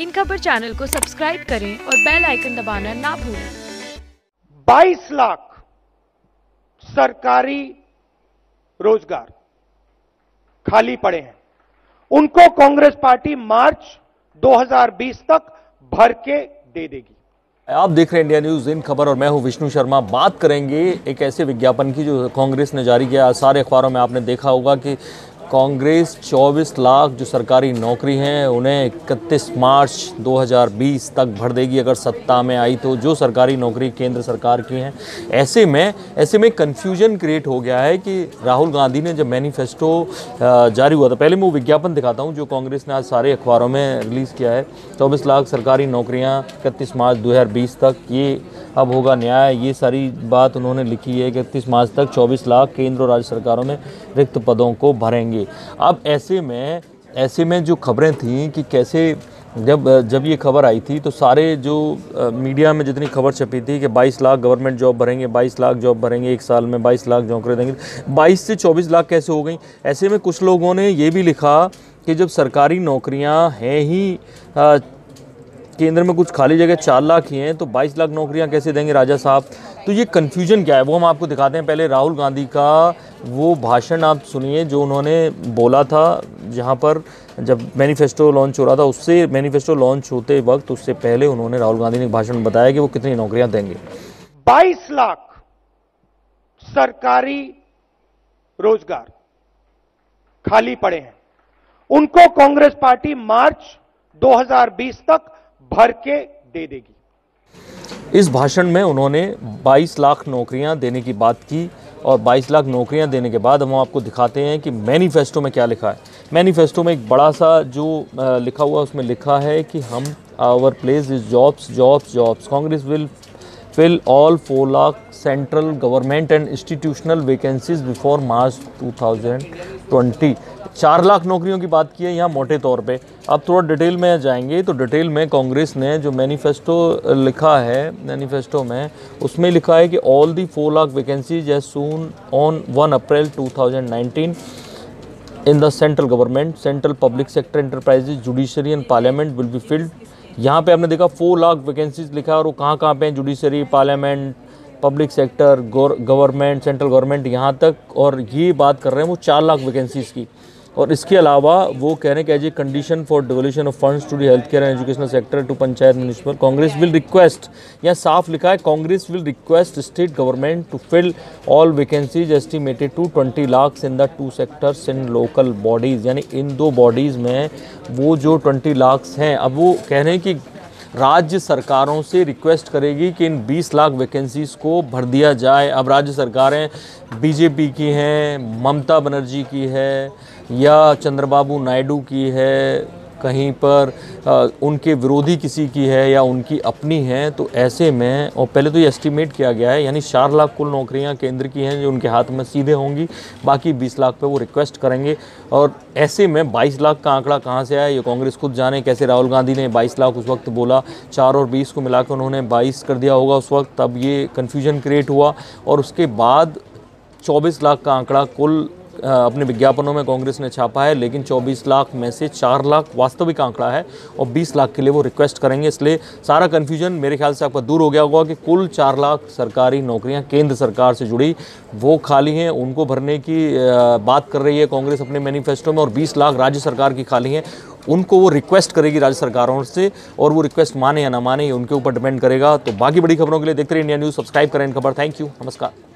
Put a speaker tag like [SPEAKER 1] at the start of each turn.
[SPEAKER 1] इन खबर चैनल को सब्सक्राइब करें और बेल आइकन दबाना ना भूलें।
[SPEAKER 2] 22 लाख सरकारी रोजगार खाली पड़े हैं, उनको कांग्रेस पार्टी मार्च 2020 तक भर के दे देगी।
[SPEAKER 3] आप देख रहे हैं इंडिया न्यूज़ इन खबर और मैं हूं विष्णु शर्मा। बात करेंगे एक ऐसे विज्ञापन की जो कांग्रेस ने जारी किया। सारे अखबारों में आपने देखा होगा कि कांग्रेस 24 लाख जो सरकारी नौकरी हैं उन्हें 31 मार्च 2020 तक भर देगी अगर सत्ता में आई तो, जो सरकारी नौकरी केंद्र सरकार की हैं। ऐसे में कन्फ्यूजन क्रिएट हो गया है कि राहुल गांधी ने जब मैनिफेस्टो जारी हुआ था, पहले मैं वो विज्ञापन दिखाता हूँ जो कांग्रेस ने आज सारे अखबारों में रिलीज़ किया है। 24 लाख सरकारी नौकरियाँ 31 मार्च 2020 तक, ये अब होगा न्याय, ये सारी बात उन्होंने लिखी है। 31 मार्च तक 24 लाख केंद्र और राज्य सरकारों में रिक्त पदों को भरेंगे। अब ऐसे में जो खबरें थीं कि कैसे जब ये खबर आई थी तो सारे जो मीडिया में जितनी खबर छपी थी कि 22 लाख गवर्नमेंट जॉब भरेंगे, 22 लाख जॉब भरेंगे एक साल में, 22 लाख नौकरी देंगे, 22 से 24 लाख कैसे हो गई। ऐसे में कुछ लोगों ने ये भी लिखा कि जब सरकारी नौकरियां हैं ही केंद्र में कुछ खाली जगह 4 लाख ही हैं तो 22 लाख नौकरियां कैसे देंगे राजा साहब। तो ये कन्फ्यूजन क्या है वो हम आपको दिखाते हैं। पहले राहुल गांधी का वो भाषण आप सुनिए जो उन्होंने बोला था, जहां पर जब मैनिफेस्टो लॉन्च हो रहा था, उससे मैनिफेस्टो लॉन्च होते वक्त उससे पहले उन्होंने राहुल गांधी ने भाषण बताया कि वो कितनी नौकरियां देंगे।
[SPEAKER 2] 22 लाख सरकारी रोजगार खाली पड़े हैं, उनको कांग्रेस पार्टी मार्च 2020 तक भर के दे देगी।
[SPEAKER 3] इस भाषण में उन्होंने 22 लाख नौकरियां देने की बात की और 22 लाख नौकरियां देने के बाद हम आपको दिखाते हैं कि मैनिफेस्टो में क्या लिखा है। मैनिफेस्टो में एक बड़ा सा जो लिखा हुआ उसमें लिखा है कि हम our place is jobs jobs jobs, Congress will fill all 4 lakh central government and institutional vacancies before March 2020। 4 lakh नौकरियों की बात की है यहाँ मोटे तौर पे। अब थोड़ा डिटेल में जाएंगे तो डिटेल में कांग्रेस ने जो मैनिफेस्टो लिखा है, मैनिफेस्टो में उसमें लिखा है कि all the 4 lakh vacancies as soon on 1 April 2019 in the central government, central public sector enterprises, judiciary and parliament will be filled. यहाँ पे आपने देखा 4 लाख वैकेंसीज लिखा है और वो कहाँ पे हैं, judiciary, parliament, public sector, government, central government, यहाँ तक। और ये बात कर रहे हैं वो 4 लाख वैकेंसीज़ की। और इसके अलावा वो कह रहे हैं कि as a condition for devolution of funds to the health care and educational sector to panchayat municipal, Congress will request, यहाँ साफ लिखा है Congress will request state government to fill all vacancies estimated to 20 lakh in the 2 sectors in local bodies. यानी in 2 bodies में वो जो 20 लाख हैं, अब वो कह रहे हैं कि राज्य सरकारों से रिक्वेस्ट करेगी कि इन 20 लाख वैकेंसीज़ को भर दिया जाए। अब राज्य सरकारें बीजेपी की हैं, ममता बनर्जी की है या चंद्रबाबू नायडू की है, कहीं पर उनके विरोधी किसी की है या उनकी अपनी है। तो ऐसे में, और पहले तो ये एस्टिमेट किया गया है, यानी 4 लाख कुल नौकरियां केंद्र की हैं जो उनके हाथ में सीधे होंगी, बाकी 20 लाख पे वो रिक्वेस्ट करेंगे। और ऐसे में 22 लाख का आंकड़ा कहाँ से आया ये कांग्रेस खुद जाने। कैसे राहुल गांधी ने 22 लाख उस वक्त बोला, 4 और 20 को मिलाकर उन्होंने 22 कर दिया होगा उस वक्त, तब ये कन्फ्यूजन क्रिएट हुआ। और उसके बाद 24 लाख का आंकड़ा कुल अपने विज्ञापनों में कांग्रेस ने छापा है, लेकिन 24 लाख में से 4 लाख वास्तविक आंकड़ा है और 20 लाख के लिए वो रिक्वेस्ट करेंगे। इसलिए सारा कन्फ्यूजन मेरे ख्याल से आपका दूर हो गया होगा कि कुल 4 लाख सरकारी नौकरियां केंद्र सरकार से जुड़ी वो खाली हैं, उनको भरने की बात कर रही है कांग्रेस अपने मैनिफेस्टो में, और 20 लाख राज्य सरकार की खाली हैं, उनको वो रिक्वेस्ट करेगी राज्य सरकारों से, और वो रिक्वेस्ट माने या ना माने ये उनके ऊपर डिपेंड करेगा। तो बाकी बड़ी खबरों के लिए देखते रहिए इंडिया न्यूज़, सब्सक्राइब करें इन खबर। थैंक यू, नमस्कार।